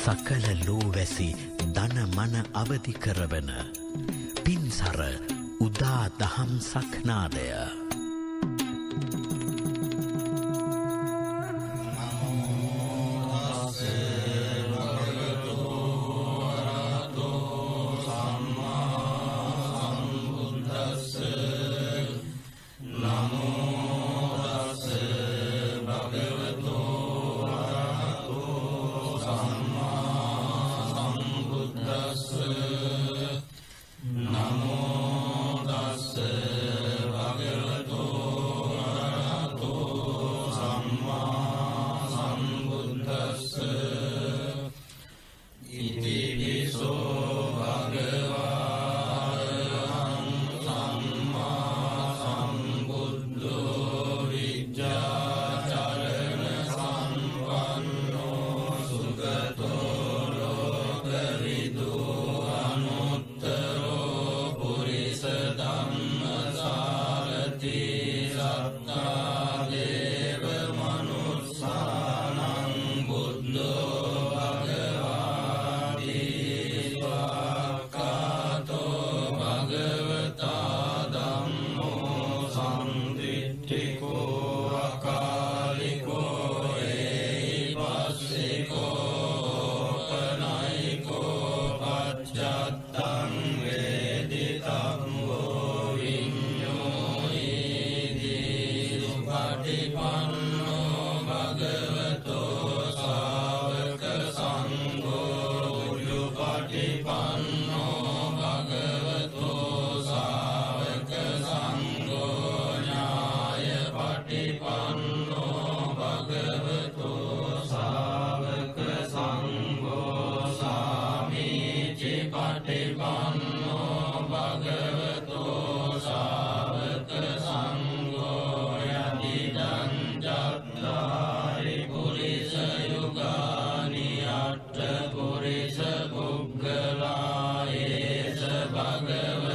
සකල ලෝවැසි දන මන අවදි කරවන පින්සර උදා දහම් සක්නාදය Amen.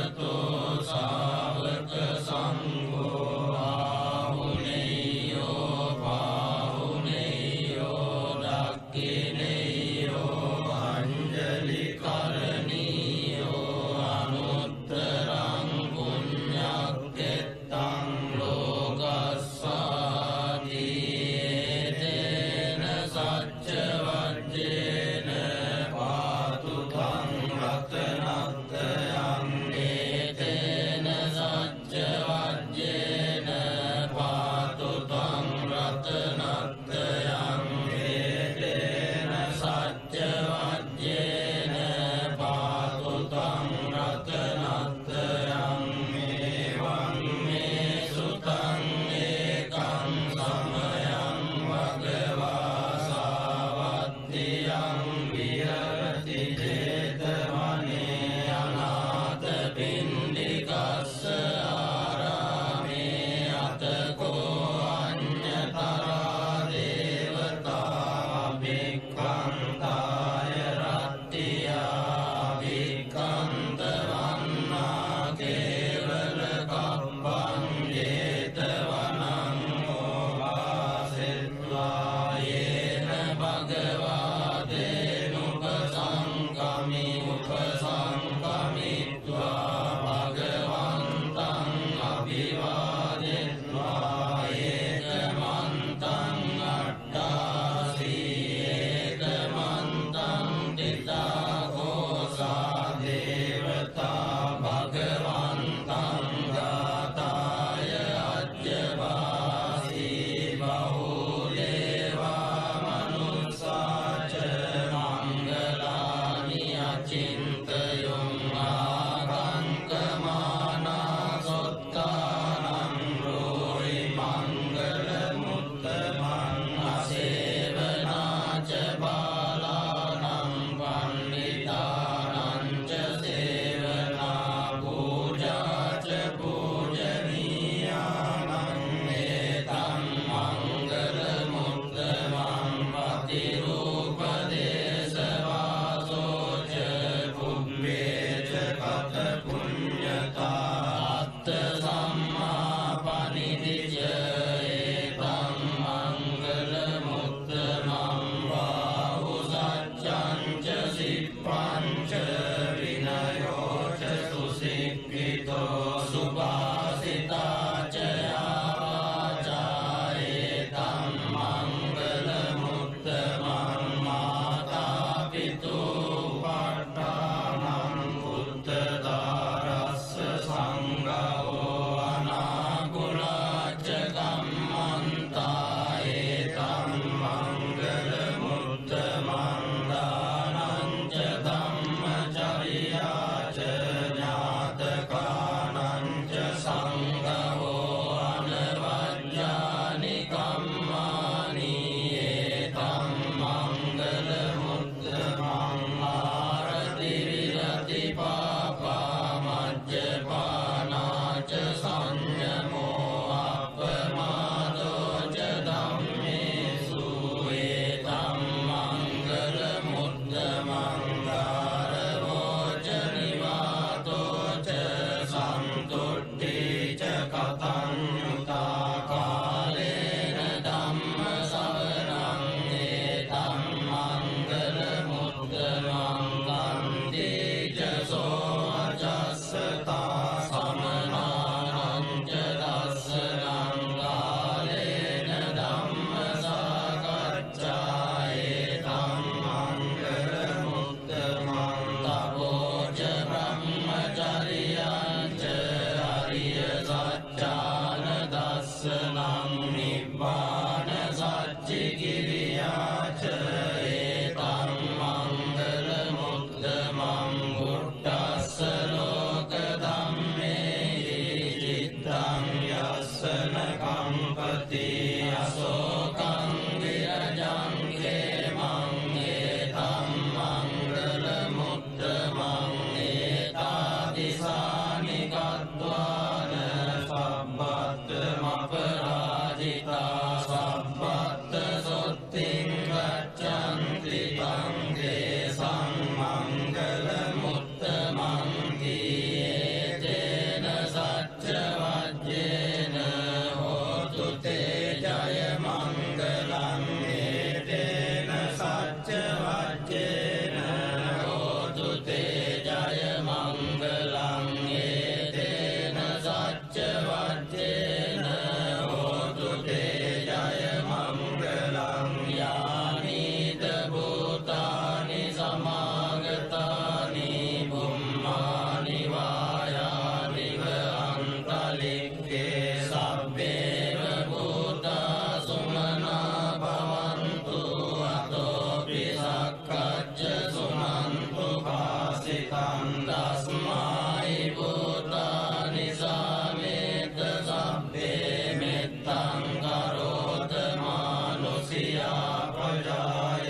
රක්කච්ච සුනන්තු පාසිතං දස්මයි භූතානි සමේත සබ්බේ මෙත්තං කරෝත මානුසියා ප්‍රජාය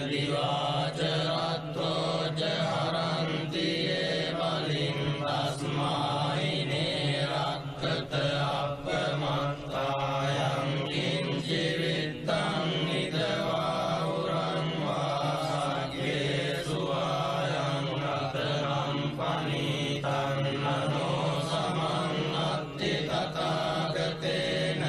දිවාච රත්තෝ ච හරන්ති ඒ බලින් තස්මයි නේ රක්කත අපමත්තායං කිංචි විත්තං නිදවා උරං වාග්ගේ සුවායං රතනම් පනීතං නනෝ සමං අත්ති තථාගතේන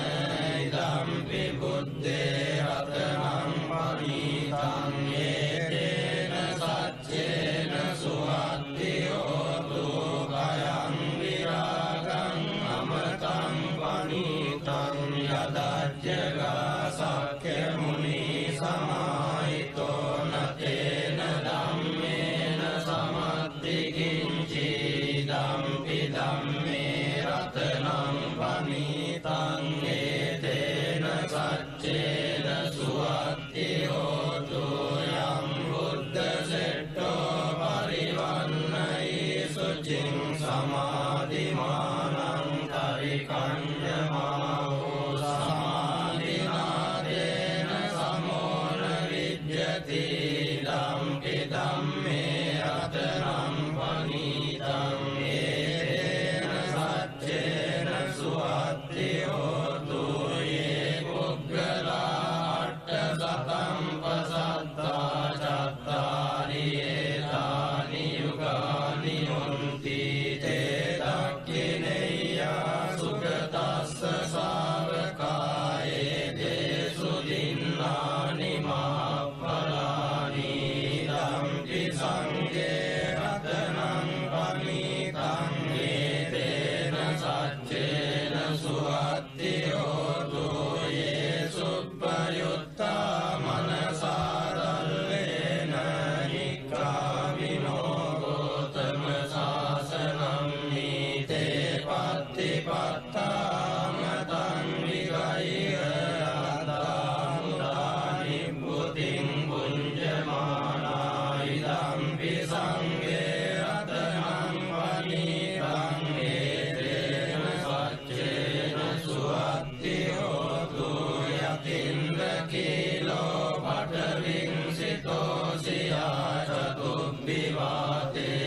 ඉදම්පි බුද්දේ රතනම් පනීතං ඒතේන සච්චේන සුවත්ති හෝතු කයං විරාගං අමතං පනීතං යදච්චගා සක්ඛ්‍ය මුනි සමාහිතෝ නතේන ධම්මේන සමත්ති කිංචි ධම්පි ධම්මේ රතනම් පනීතං ඒතේන සච්චේන සුවත්ති හෝතු යම් බුද්ධ සෙට්ඨෝ පරිවන්නයි සුචින් සමාධිමානං පරිකඤ්ඤමාවෝ සමාධිනාදේන සමෝන විජ්ජති ධම්පි ධම්මේ රතනම් පනීතං ඒතේන සච්චේන සුවත්ති හෝතු යේ පුග්ගලා අට්ඨසතං පසත්තා චත්තාරි ඒතානි යුගානි හොන්ති තේ දක්ඛිනේයා සුගතස්ස ශාවකායේ දේසු දින්නානි මහප්පලානි ධම්පි සංඝේ රතනං පනීතං ඒතේන සච්චේන සුවත්ති හෝතු යේ සුප්පයුත්තා මනසාරල්ලේන නික්ඛාමිනෝ ගෝතම සාසනං නීතේ පත්තිපත්තාමතං විගය්‍ය අත්තාමුදානි බුතින් පුඤ්ජමානා ඉදම්පි සංඝේ රතනං පනීතං ඒතේන සච්චේන සුවත්ති හෝතු යතින්ද්‍ර කීලෝ පඨවින්සිතෝ සියා චතුබ්බිවාතේ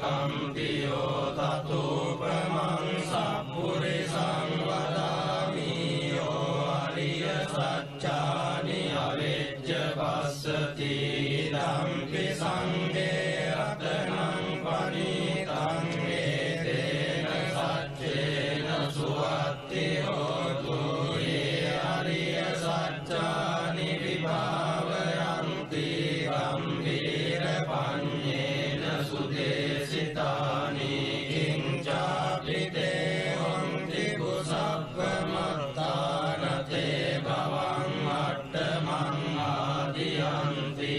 වියසම්පකම්පියෝ තතුපමං සප්පුරිසං වදාමි යෝ අරිය සච්චානි අවෙච්ච පස්සති ධම්පි සංඝේ රතනං පනීතං ඒතේන සච්චේන සුවත්ති හෝතු යේ අරිය සච්චානි විභාවයන්ති ගම්භීර පඤ්ඤේන සුදේසිතානි කිංචාපි තේ හොන්ති කුසප්පමත්තාන තේ භවං අට්ඨමං ආදියන්ති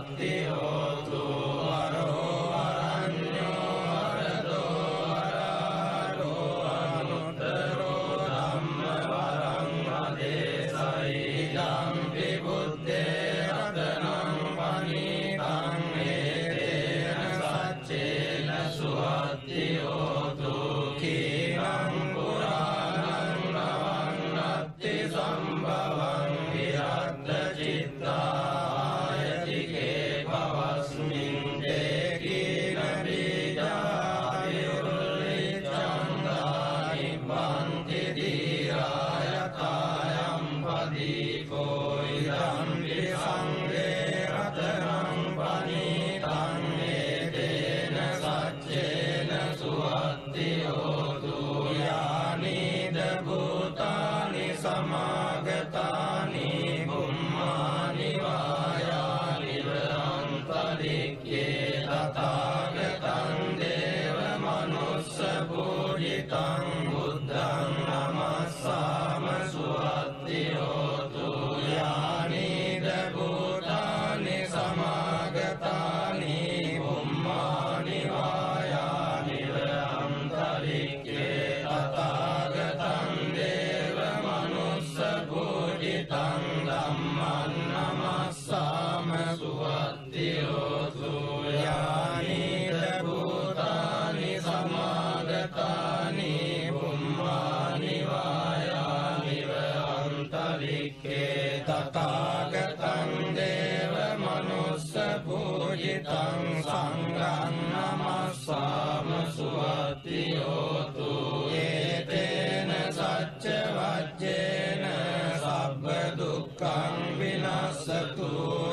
සුවත්ති හෝතු වරෝ වරඤ්ඤෝ වරදෝ වරාරෝ අනුත්තරෝ ධම්ම වරං අදේසයි ධම්පි බුද්දේ රතනං පනීතං ඒතේන සච්චේන සුවත්ති හෝතු කීනං පුරාණං නවන්නත්ති සම්භවං විරත් චිත්තායතිකේ පවස්මින් තේකීන බීජායුල්ලිච්ඡන්දානි පන්ති දීරාය කායම් පදීකෝ ඉදම්පි සංඝේ රතනං පනීතං ඒතේන සච්චේන සුවත්ති හෝතු යානිද භූතානි සමාගතානි බුම්මානි වායානිව අන්තරික්ඛේ තථාගතං දේව මනුස්ස පූජිතං බුද්ධං නමස්සාම සුවත්ති හෝතු යානිද භූතානි සමාගතානි බුම්මානි වායානිව අන්තරික්ඛේ තථාගතං දේව මනුස්ස පූජිතං ධම්මං නමස්සාම සුවත්ති හෝතු යානිද භූතානි සමාගතානි බුම්මානි වායානිව අන්තරික්ඛේ තථාගතං දේව මනුස්ස පූජිතං සංඝං නමස්සාම සුවත්ති හෝතු ඒතේන සච්ච වජ්ජේන සබ්බ දුක්ඛං විනස්සතු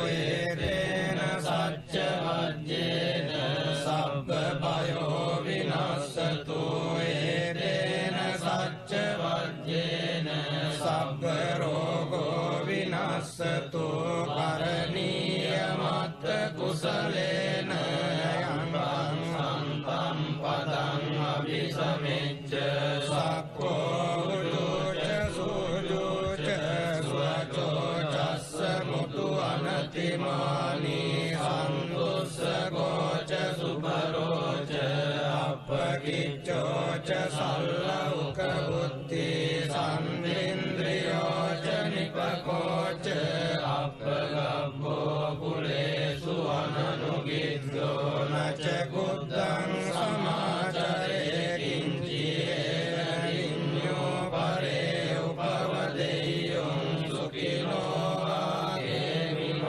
ඒතේන සච්ච වජ්ජේන සබ්බ භයෝ විනස්සතු ඒතේන සච්ච වජ්ජේන සබ්බ රෝගෝ විනස්සතු කරණීය මත්ත කුසලේන යං සන්තම් පදං අபிසමෙච්ච සක්ඛෝ උජෝච සූජෝච සුවචෝ චස්ස මුතු අනතිමානි සන්තුස්සගෝච සුභරෝච අපකිච්චෝච සල්ලෞක බුද්ධි සම්ඉන්ද්‍රියෝච නිපකෝච අපගබ්බෝ කුලේසු අනනුගිද්දෝ නච කුද්දං සමාචරේ කිංචියෝ පරේ උපවදෙය්‍යං සුඛිනෝ ආගේමිනෝන්තු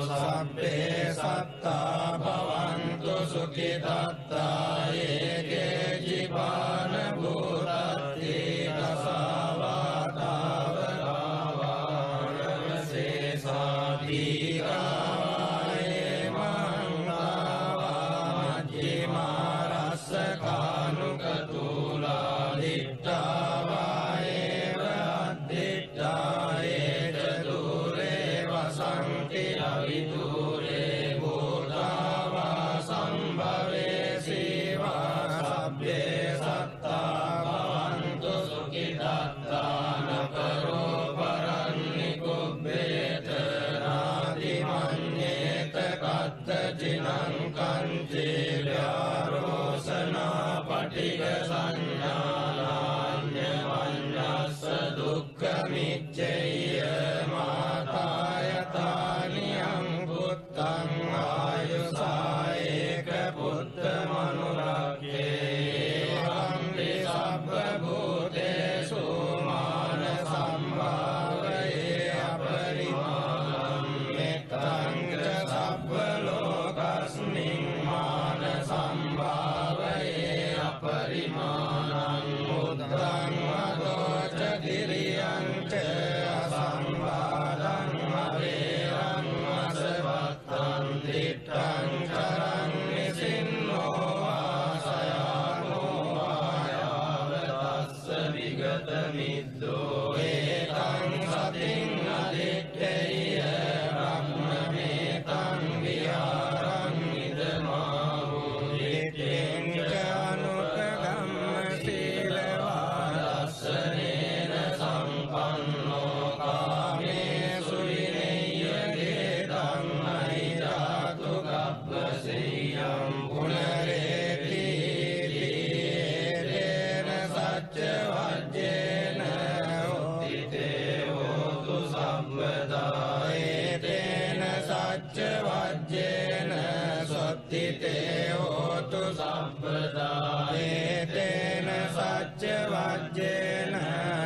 සබ්බේ සත්තා භවන්තු සුඛිතත්තා ඒකේ ජීවාන භූතත්ති දසාවාතාවරාවනවසේසාදීකායේ මංගාවාජ්ජිමාරස්සකානුකතුලා දිට්ඨාවායේව අද්දිට්ඨායේ චතුරේ වසන්ති අවිදුරේ භූතාවා සම්භවේ සීවා සබ්බේ සත්තා භවන්තු සුඛිතත්තා නකරෝ පරන්නි කුබ්බේත නාදිමඤ්ඤේත කත්තචිනං කංචේ ව්‍යාරෝසනා පටිග සංඥානාඤ්ඤ වඤ්ඤස්ස දුක්ඛ මිච්ඡේය මාතායතානියං පුත්තං ආයුසායේක පුත්ත මනුරක්ඛේ වන්ති සබ්බ භූතේසු මාන සම්භාවයේ අපරිමාණං මෙත්තං ච සබ්බ ලෝකස්මින් මාන සම්භාවයේ අපරිමාණං බුද්ධං වදෝච දිරියං ච අසම්බාධං අවේරං අසවත්තං දිට්ඨං කරං නිසින්නෝ ආසයානෝ ආයාවතස්ස විගත මිද්දෝ ඒතං සතින් අදිත්තේය බ්‍රහ්මමේතං විහාරං ඉදමාහෝ දිට්ඨිං චානුපගම්ම සීලවාදස්සනේන සම්පන්නෝ කාමේසු විනේය ගේතං ඒතේන සච්ච වජ්ජේන සොත්තිතේ හෝතු සම්පදා ඒතේන සච්ච වජ්ජේන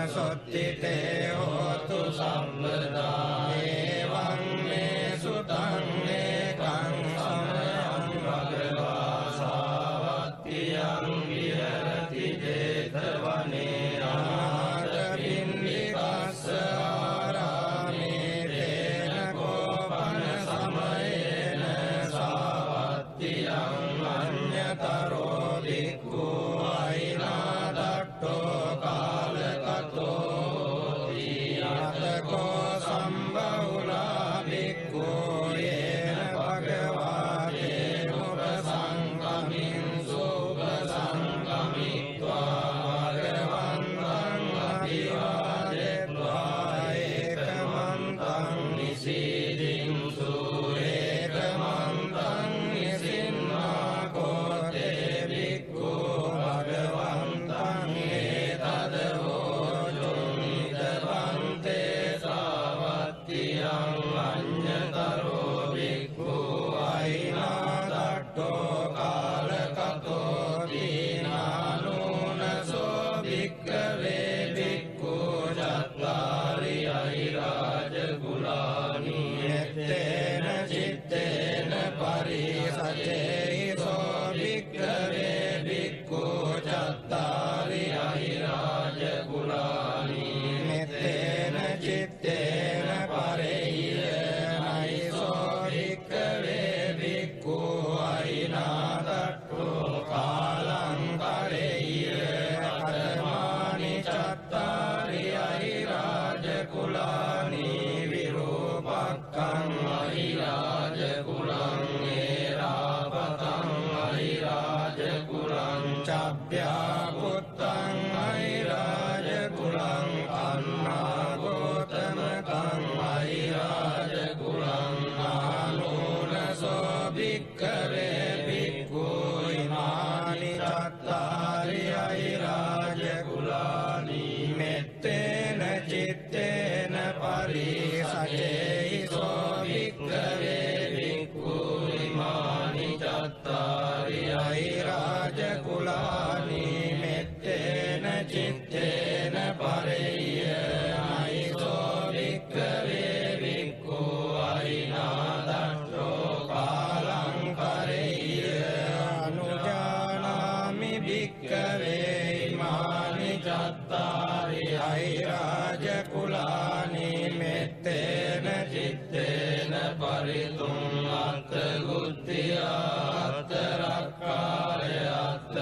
සොත්තිතේ හෝතු සම්පදා එවං මේ සුතං ඒකං සමයං භගවා සාවත්තියං විහෙරති 제තවනේ අනාථ පින්ඩිකස්ස ආරාමේ තේන කෝපන සමයේන සාවත්තියං අඤ්ඤතරෝ භික්ඛු අයිනාදට්ඨෝ කාලකතෝ යතකෝ සම්බහුලා භික්ඛු යේන භගවා තේනුපසංගමින් සුපසංගමිත්වා භගවන්තං අභිවාදෙත්වා ඒකමන්තං නිසීදින්සු ඒකමන්තං නිසින්නා කෝතේ භික්ඛු භගවන්තං ඒතදවෝචුං ඉදවන්තේ සාවත්තියං අඤ්ඤතරෝ භික්ඛු අයිනාදට්ඨෝ කාලකතෝ දීනානුනසෝ භික්ඛවේ භික්ඛු චත්තාරි අහිරාජ කුලානි එත්තේන චිත්තේන පරිසචේසෝ භික්ඛවේ භික්ඛු චත්තාරි අහිරාජ කුලානි මෙත්තේන චිත්තේන පරේයනයිසෝ භික්ඛවේ භික්ඛු අයිනාදට්ඨෝ කාලං කරේය කතමානි චත්තාරි අහිරාජ කුලානි විරූපක්ඛං අහිරාජ කුලං ඒරාපතං අහිරාජ කුලං චබ්භ්‍යා පුත්තං අහිරාජ කුලං අන්නාගෝතමකං අහිරාජ කුලං ආනෝනසෝ භික්ඛවේ භික්ඛු ඉමානි චත්තාරි අහිරාජ කුලානි මෙත්තේන චිත්තේන පරිසචේසෝ භික්ඛවේ භික්ඛු ඉමානි චත්තාරි අහිරාජ කුලානි මෙත්තේන චිත්තේන පරේයනයිසෝ භික්ඛවේ භික්ඛු අයිනාදට්ඨෝ කාලං කරේය අනුජානාමි භික්ඛවේ ඉමානි චත්තාරි අහිරාජ කුලානි මෙත්තේන චිත්තේන පරිතුං අත්ථ ගුත්තියා අත්ථ රක්ඛාය අත්ථ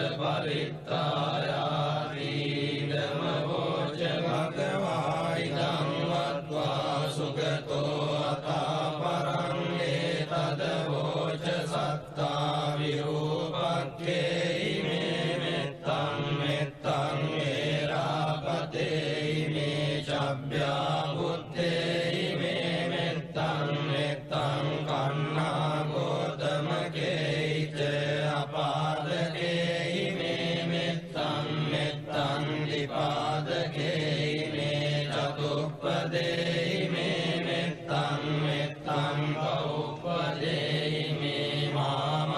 පරිත්තායාති ධම්ම වෝච භගවා ඉදං වත්වා සුගතෝ අතාපරං ඒතද වෝච සත්තා විරූපක්ඛේ ඉමේ මෙත්තං මෙත්තං ඒරාපතේ ඉමේ චබ්භ්‍යා පුත්තේ ඉමේ මෙත්තං මෙත්තං කන්නා ගෝතමකේච අපාදකේ ඉමේ මෙත්තං මෙත්තං දීපාදකේ ඉමේ චතුප්පදේ ඉමේ මෙත්තං මෙත්තං බහුප්පදේ ඉමේ මාමං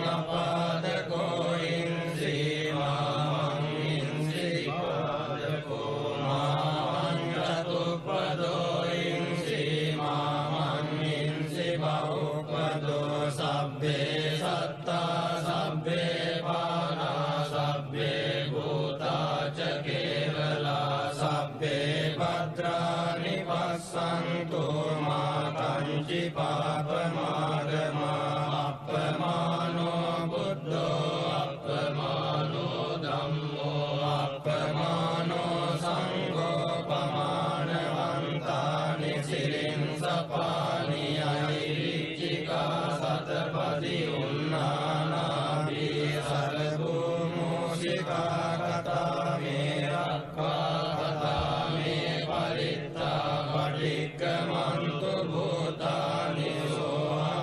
අපාදකෝ ඉන්සි මාමං ඉන්සි පාදකෝ මාමං චතුප්පදෝ ඉන්සි මාමං ඉන්සි බහුප්පදෝ සබ්බේ සත්තා සබ්බේ පානා සබ්බේ භූතා ච කේවලා සබ්බේ භද්‍රානි පස්සන්තු මා කංචි පාපමාගමා අප්පමානෝ බුද්ධෝ අප්පමානෝ ධම්මෝ අප්පමානෝ සංඝෝ පමානවන්තානි සිරින් සපානි අයිරිච්චිකා සතපදි උන්නානාභී සරභූමෝසිකා කතා මේ රක්ඛා කතා මේ පරිත්තා පටික්කමන්තු භූතානි සෝහං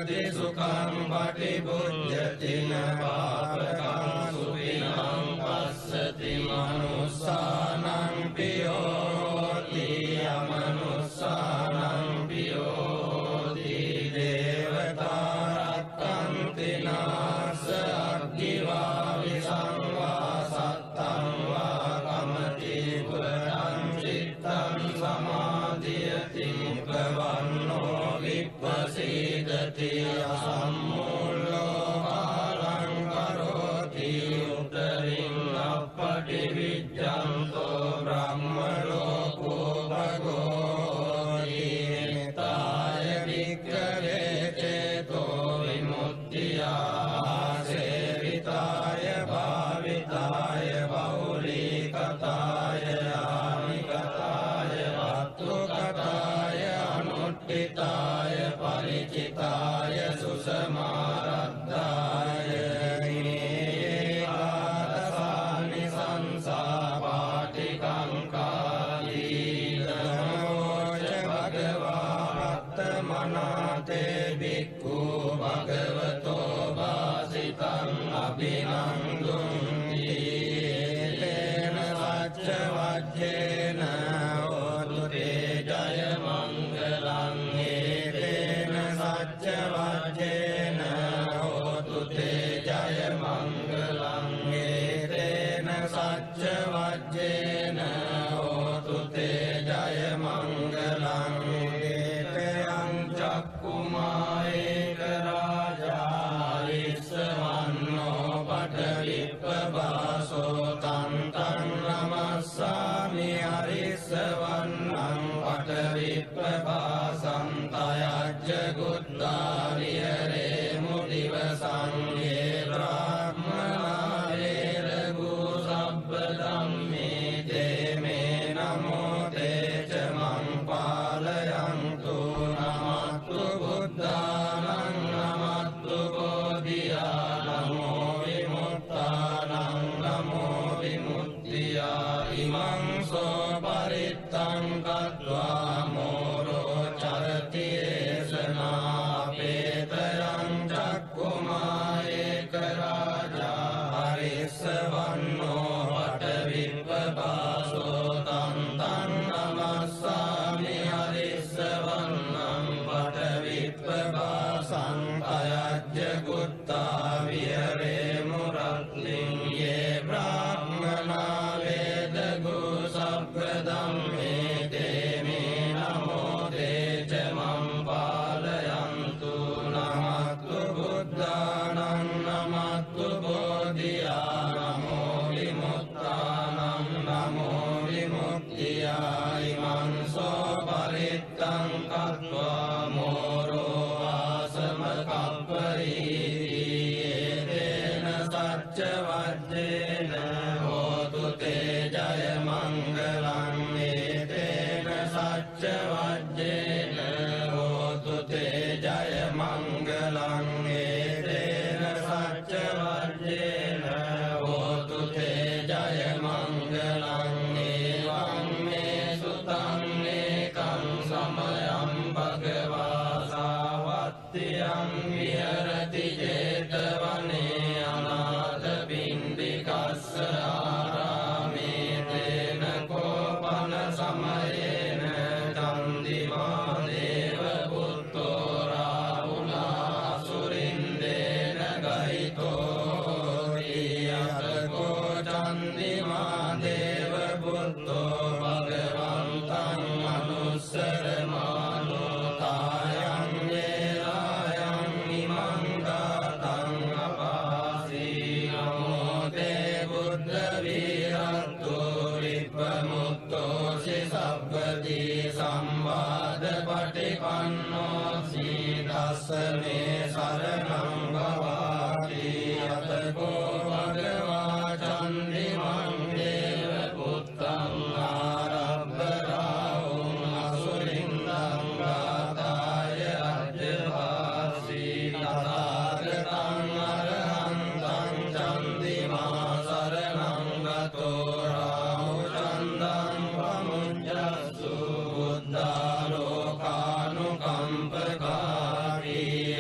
විහෙරති සුඛං පටිභුජ්ජති න පාපකං සුඛිනං පස්සති මනුස්සානං පියෝති අමනුස්සානං පියෝති දේවතා රක්ඛන්ති නාස අග්ගිවා විසංවා සත්තං වා කමති පුරං චිත්තං සමාධියති ප්‍රවන්නෝ විප්පසීදති අසම්මූලෝ කාලං කරෝති උතරින් අප්පටි විජ්ජන්තෝ බ්‍රහ්ම ලෝකෝ භගෝති නිතාය වික්ඛවේ චේතෝ විමුක්තියා සේවිතාය භාවිතාය බෞලීකතාය ආනිකතාය වත්තුකතාය අනුට්ඨිතාය පරිචිතාය සුසමාරද්ධාය ඒකාදසානි සංසා පාටිකංකාදී නමෝච භගවා රත්තමනාතේ භික්ඛු භගවතෝ වාසිතං අභිනන්දුන්ති තේන සච්ච වජ්ජේන හෝතු තේ ජය මංගලං තේන සච්ච වජ්ජේන හෝතු තේ ජය මංගලං තේන සච්ච වජ්ජේන හෝතු තේ ජය මංගලං තේයං චක්කුමායේක රාජා විස්සවන්නෝ පඨවිප්පවාසෝ තං තං නමස්සාමි අරිස්සවන්නං පඨවිප්පවාසං තයජ්ජ ගුත්තා විහෙරේ මුදිවසං යේ බ්‍රාහ්මනා වේරගු සබ්බ ධම්මේ තේ මේ නමෝ තේ ච මං පාලයන්තු නමත්තු බුද්ධානං නමත්තු බෝධියා නමෝ විමුක්තානං නමෝ විමුක්තියා ඉමං සෝ පරිත්තං කତ୍වා මෝරෝ චරති ඒසනාපේතයං චක්කුමායේක රාජා හරිස්සවන්නෝ පඨවිප්පවාසෝ තං තං නමස්සාමි හරිස්සවන්නං පඨවිප්පවාසං තයජ්ජ ගුත්තා විහෙරේ මුරත්ලින් යේ බ්‍රාහ්මනා වේදගු සබ්බ ධම්මේ තේ මේ නමෝ තේ ච මං පාලයන්තු නමත්තු බුද්ධානං නමත්තු බෝධියා නමෝ විමුක්තානං නමෝ විමුක්තියා ඉමං සෝ පරිත්තං කତ୍වා මෝරෝ ආසම කප්පරීති තේන සච්ච වජ්ජේන හෝතු තේ ජය මංගලං තේන සච්ච වජ්ජේන හෝතු තේ ජය මංගලං තේන සච්ච වජ්ජේන හෝතු තේ ජය මංගලං එවං මේ සුතං ඒකං සමයං භගවා සාවත්තියං විහෙරති ජේතවනේ අනාථ පිණ්ඩිකස්ස ආරාමේ තේන කෝපන සමයේන චන්දිමා දේව පුත්තෝ රාහුලා සුරින්දේන ගහිතෝ රියතකෝ චන්දිමා දේව පුත්තෝ භගවන්තං අනුස්සරමානෝ තායං වේලායං ඉමං ගාතං අපාසී නමෝ තේ බුද්ධ වීරත්තෝ විප්පමුත්තෝ සබ්බදී සම්වාද පටිපන්නෝ සීදස්ස මේ සරණං භවාති යතකෝ භගවා චන්දිමං දේව පුත්තං ආරබ්බරාවුං අසුරින්දං ගාතාය අජ්ජවාසී තථාගතං අරහන්තං චන්දිමා සරණං ගතෝ රාහු චන්දං පමුඤ්ජස්සු බුද්ධාලෝකානුකම්පකාරී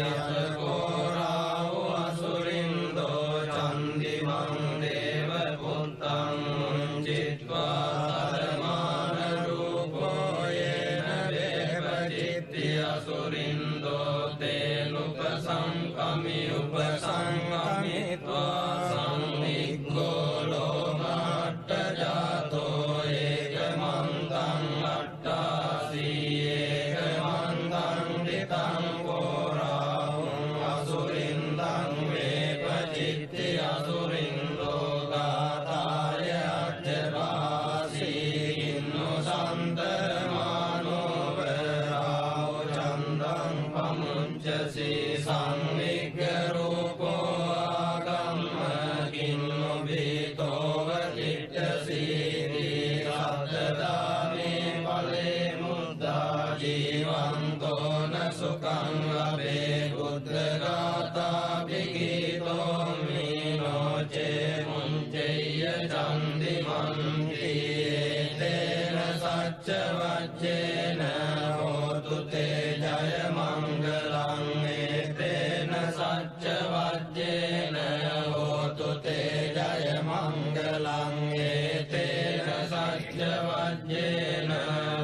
පචිත්ති අසුරින්දෝ තේනුපසංකමි උපසංකමිත්වා සංනිග්ගෝ ලෝමාට්ඨ ජාතෝ ඒකමන්තං අට්ඨාසී ඒකමන්තං දිතං කෝරාහුං අසුරින්දං වේ පචිත්ති අසුරින්දෝ ගාතාය අජ්ජවාසී කින්නු සන්තරමානෝ වරාව චන්දං පමුංචසී සංවිග්ග රූපෝ ආගම්ම කින්නු බීතෝව කිට්ඨසීති සත්තදානේ ඵලේ මුද්දා ජීවන්තෝ න සුඛං ලබේ බුද්ධඝාතා විගීතෝ මීනෝචේ මුංචේය චන්දිමන්ති තේන සච්ච වච්චේන හෝතු තේ ජය මංගලං තේන සච්ච වච්චේන හෝතු තේ ජය මංගලං තේන සච්ච වච්චේන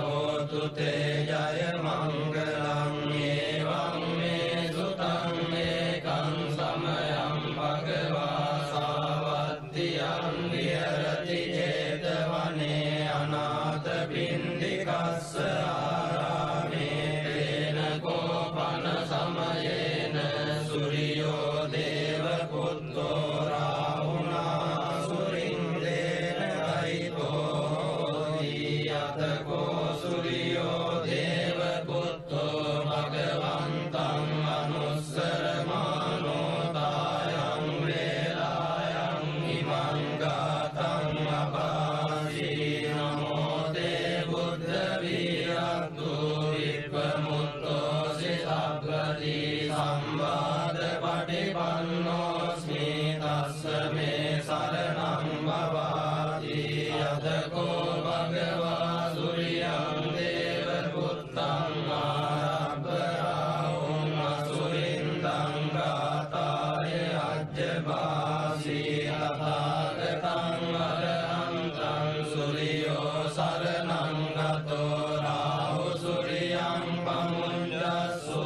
හෝතු තේ ජය මංගලං එවං මේ සුතං ඒකං සමයං භගවා සාවත්තියං විහෙරති චේතවනේ අනාථ පින්ඩිකස්ස ආරාමේ තේන කෝපන සමයේන සූර්යෝ දේව පුත්තෝ රාහුණා සුරින්දේන අයිතෝ යතකෝ සූර්යෝ දේව පුත්තෝ භගවන්තං අනුස්සරමානෝ තායං වේලායං ඉමං ගාතං අපාසී නමෝ තේ බුද්ධ වීරත්තු විප්පමුත්තෝ සිතබ්බති සම්වාද පටිපන්නෝස්මි තස්ස මේ සරණං භවාති යතකෝ භගවා සූර්යං දේව පුත්තං ආරබ්බාහුං අසුරින්දං ගාතාය අජ්ජවාසී තථාගතං අරහන්තං සූර්යෝ සරණං ගතෝ රාහු සූර්යං පමුඤ්ජස්සු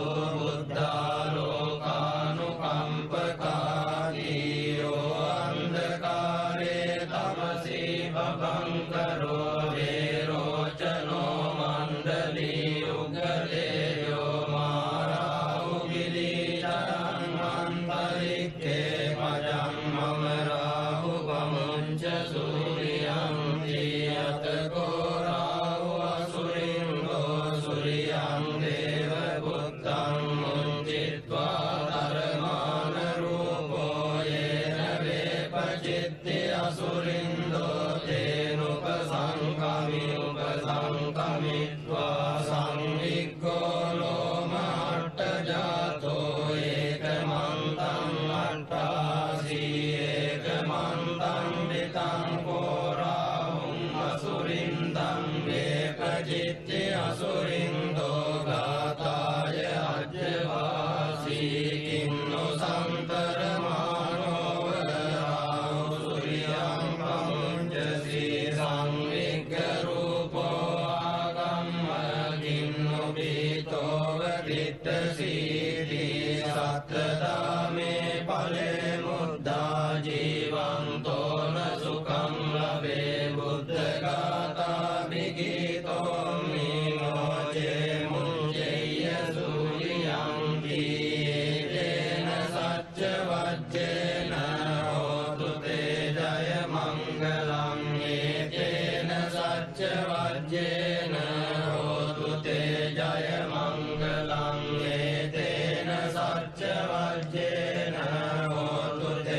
බුද්ධාලෝකානුකම්පකාදීයෝ අන්ධකාරේ තමසී භවංකරෝ වේරෝචනෝ මණ්ඩලී උග්ගලේයෝ මාරාහුගිලීචරං අන්තරික්ඛේ පජං මම රාහු පමුංච සූර්යං තියතකෝ රාහු අසුරින්දෝ සූර්යං දේව පුත්තං මුංචිත්වා ධර්මාන රූපෝ යේන වේ පචිත්ති අසුරින්දෝ තේනුපසංකමි උපසංකමිත්වා සංවිග්ගෝ ලෝමාට්ඨ ජාතෝ ඒකමන්තං අට්ඨාසී ඒකමන්තං දිතං කෝරාහුං අසුරින්දං වේ පචිත්ති අසුරින්දෝ ගාතාය අජ්ජවාසී කින්නු සන්තරමානෝ වරාව සූර්යං පමුංචසී සංවිග්ග රූපෝ ආගම්ම කින්නු බීතෝව කිට්ඨසීති සත්තදාමේ ඵලේ මුද්දා ජීවන්තෝ න සුඛං ලබේ බුද්ධඝාතා විගීතෝ මීනෝචේ මුංචේය සූර්යං තේන සච්ච වච්චේන හෝතු තේ ජය මංගලං තේන සච්ච වච්චේන හෝතු තේ ජය මංගලං තේන සච්ච වච්චේන හෝතු තේ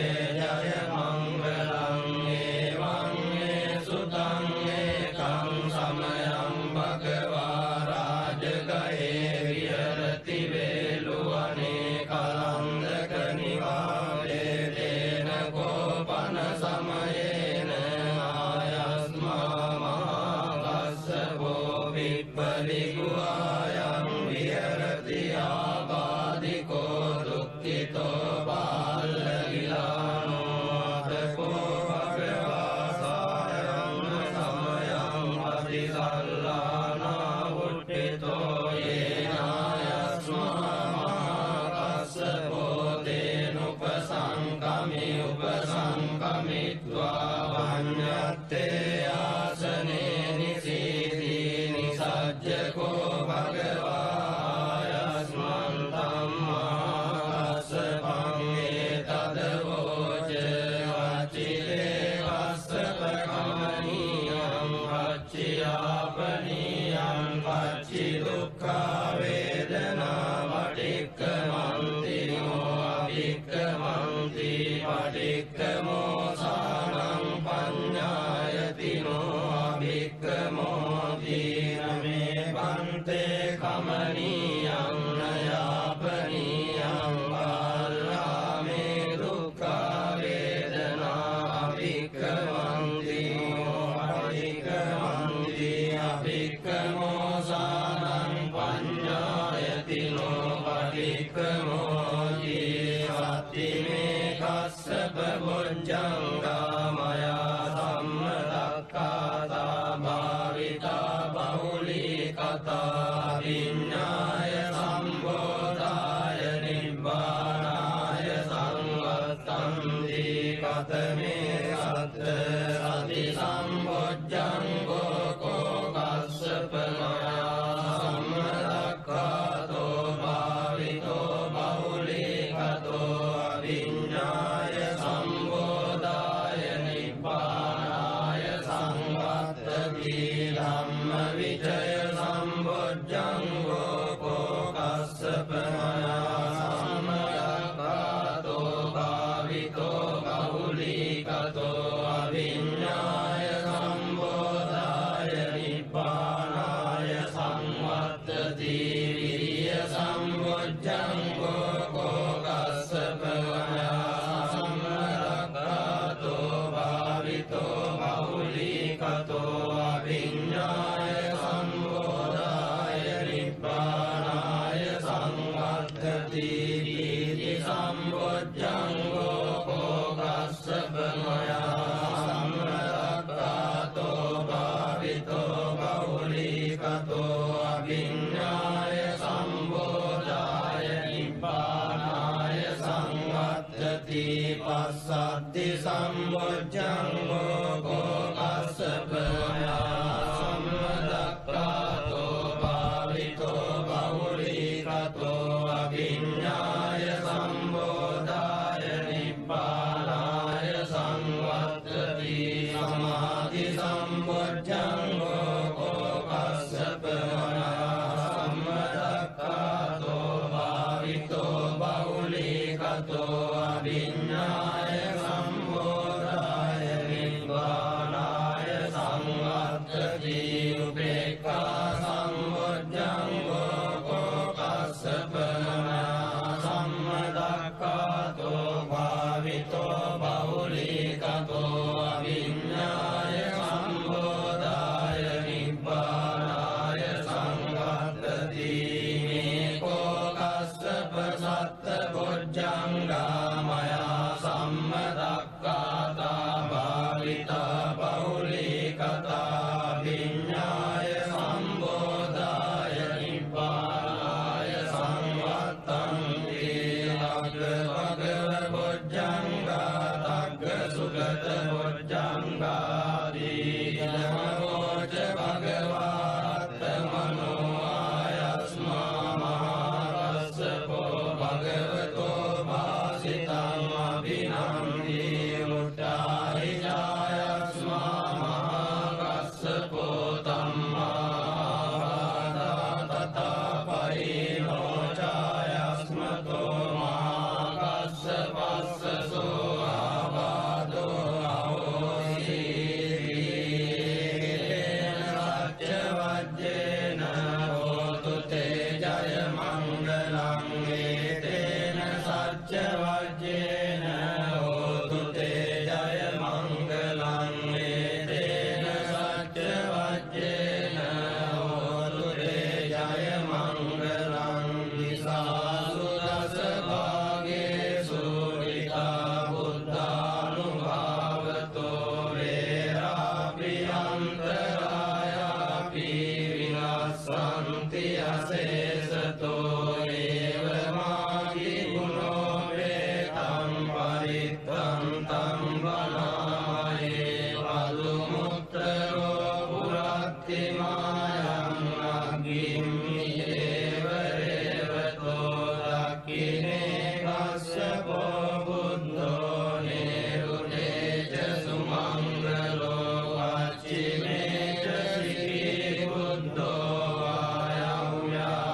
දුක්ඛා වේදනා පටික්ඛමන්ති අභික්ඛමන්ති පටික්ඛමෝසානං පඤ්ඤායතිනෝ අභික්ඛමෝති නමේ බන්තේ කමනීයං නයාපනීයං ආල්ලාමේ දුක්ඛා වේදනා අභික්ඛමන්ති පටික්ඛමන්ති අභික්ඛමෝසානං පඤ්ඤායතිනෝ පටික්ඛමෝති සත්තිමේ කස්සප බොජ්ජංගා මයා සම්මදක්ඛාතා භාවිතා බහුලීකතා විඤ්ඤාය සම්බෝධාය නිබ්බානාය සංවත්තන්ති කතමේ සත්ත සති සම්බොජ්ජංගෝ කෝ කස්සප මයා සම්මදක්ඛාතෝ භාවිතෝ බහුලීකතෝ විඤ්ඤාය සම්බෝධාය නිබ්බානාය සංවත්තති ධම්ම විචය සම්බොජ්ජංගෝ කෝ කස්සප මයා සම්මදක්ඛාතෝ භාවිතෝ බහුලීකතෝ අවිඤ්ඤාය සම්බෝධාය නිබ්බානාය සංවත්තති විරිය සම්බොජ්ජංගෝ කෝ කස්සප මයා සම්මදක්ඛාතෝ භාවිතෝ බහුලීකතෝ අවිඤ්ඤාය සම්බෝධාය නිබ්බානාය සංවත්තති පීති සම්බොජ්ජංගෝ කෝ කස්සප මයා සම්මදක්ඛාතෝ භාවිතෝ බහුලීකතෝ අවිඤ්ඤාය සම්බෝධාය නිබ්බානාය සංවත්තති පස්සද්ධි සම්බොජ්ජංගෝ කෝ කස්සප මයා සම්මදක්ඛාතෝ භාවිතෝ බහුලීකතෝ අවිඤ්ඤාය සම්බෝධාය නිබ්බානාය සංවත්තති සමාධි සම්බොජ්ජංගෝ කෝ කස්සප මයා සම්මදක්ඛාතෝ භාවිතෝ බහුලීකතෝ අවිඤ්ඤාය සම්බෝධාය නිබ්බානාය සංවත්තති උපේක්ඛා සම්බොජ්ජංගෝ කෝ කස්සප මයා සම්මදක්ඛාතෝ භාවිතෝ බහුලීකතෝ අවිඤ්ඤාය සම්බෝධාය නිබ්බානාය සංවත්තති මේකෝ කස්සප සත්ත බොජ්ජංගා මයා සම්මදක්ඛාතා භාවිතා බහුලීකතා විඤ්ඤාය සම්බෝධාය නිබ්බානාය සංවත්තන්ති අග්ග භගව බොජ්ජංගා තග්ග සුගත බොජ්ජංගාදී නමෝච භගවාත්ත මනෝ ආයස්මා මහාකස්සපෝ භගවතෝ භාසිතං අභිනන්දි මුට්ටාහි ජායස්මා මහාකස්සපෝ තම්මාවාදා තථාපයිනෝ ජායස්මතෝ මහාකස්සපස්සසෝ ආවාදෝ අහෝසි සච්චවජ්ජේන හෝතු තේ ජය මංගලං ඒතේන සච්චවජ්ජේන හෝතු තේ ජය මංගලං ඒතේන සච්චවජ්ජේන හෝතු තේ ජය මංගලං දිසාසු දස භාගේසු විතා බුද්ධානුභාවතෝ වේරාපියන්තරායාපි විනාසන්ති අසේසතෝ ඒව මාගි ගුණෝ වේතං පරිත්තං තං වනාමයේ පදුමුත්තරෝ පුරත්ති මායං අග්ගිම්මි ඒව රේවතෝ දක්ඛිනේ කස්සපෝ බුද්ධෝ නේරුනේ ච සුමංගලෝ පච්චිමේ ච සිකී බුද්ධෝ ආයම්යා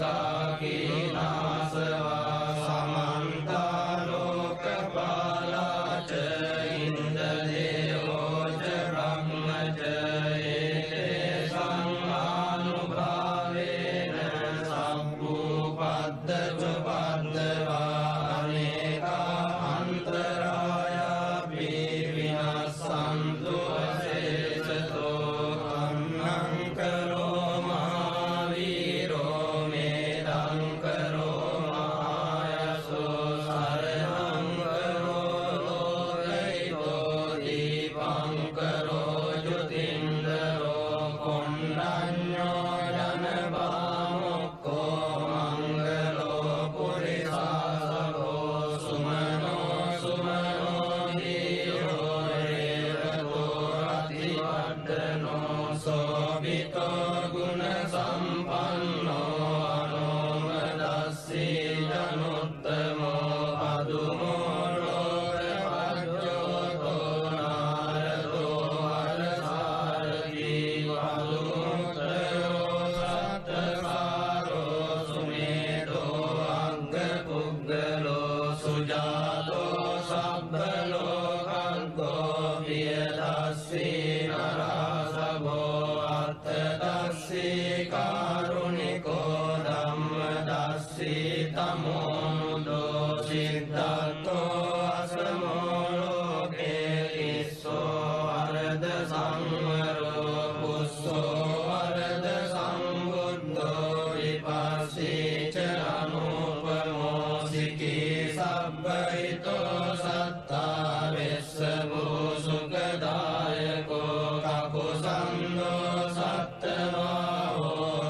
සාකීනාසවා සමන්තා ලෝකපාලා ච ඉන්ද්‍රදේවෝ ච බ්‍රහ්මච ඒතේසං ආනුභාවේන සම්පූපද්ද ච පද්දවා අනේකා අන්තරායාපි විනස්සන්තු අශේෂතෝ අන්නං කරෝ මහාවීරෝ මේදං කරෝ මහායසෝ සරණං කරෝ ලෝකයිතෝ දීපං කරෝ ජුතින්දරෝ කොණ්ඩඤ්ඤෝ ජනබාමොක්කෝ මංගලෝ පුරිසාසකෝ සුමනෝ සුමනෝ දීරෝ රේවතෝ රතිවඩ්ඩනෝ සෝබිතෝ ගුණ සම්පන්නෝ අනෝමදස්සී ජනුත්තමෝ අදුමෝ ලෝකපජ්ජෝතෝ නාරදෝ අරසාරදී වදුමුත්තරෝ සත්තකාරෝ සුමේදෝ අග්ගපුග්ගලෝ සුජාතෝ සබ්බලෝකග්ගෝ පියදස්සී නරාසභෝ අත්තදස්සී කාරුණිකෝ ධම්මදස්සී තමෝනුදෝ සිද්ධත්තෝ අසමෝ ලෝකේ ඉස්සෝ අරද සංවරෝ පුස්සෝ අරද සම්බුද්ධෝ විපස්සී ච අනුපමෝ සිකී සබ්බහිතෝ සත්තා වෙස්සවෝ සුඛදායකෝ කකුසන්தோ සත්තවාහෝ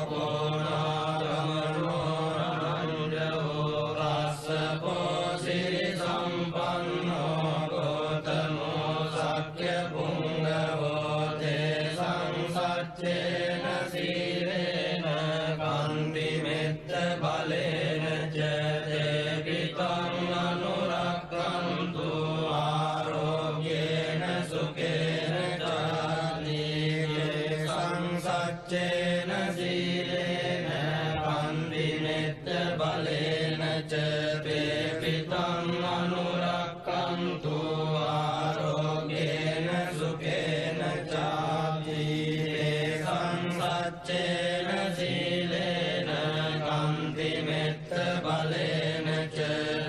කෝනාගමනෝ රණංජෝ රස්සපෝ සිරි සම්පන්නෝ ගෝතමෝ සක්්‍ය පුංගවෝ තේසං සච්චේන සීලේන කන්ති මෙත්ත බලේන ච තේපිතං අනුරක්ඛන්තු ආරෝග්‍යේන සුඛේන චාතියේ සංසච්චේන සීලේන කන්ති මෙත්ත බලේන ච තේපිතං අනුරක්ඛන්තු ආරෝග්‍යේන සුඛේන චාතියේ සංසච්චේන සීලේන කන්ති මෙත්ත බලේන ච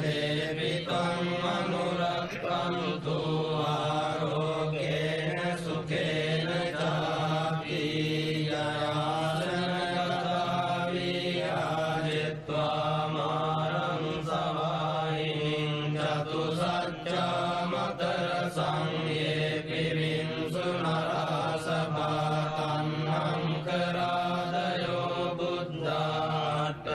තේපිතං අනුරක්ඛන්තු ආරෝග්‍යේන සුඛේන චාති යයාසන විහාජිත්වා මාරං සවායිනින් චතුසත්‍යා මතර සංයේ පිරින්සු නරාසභා තන්නං කරාදයෝ බුද්ධාට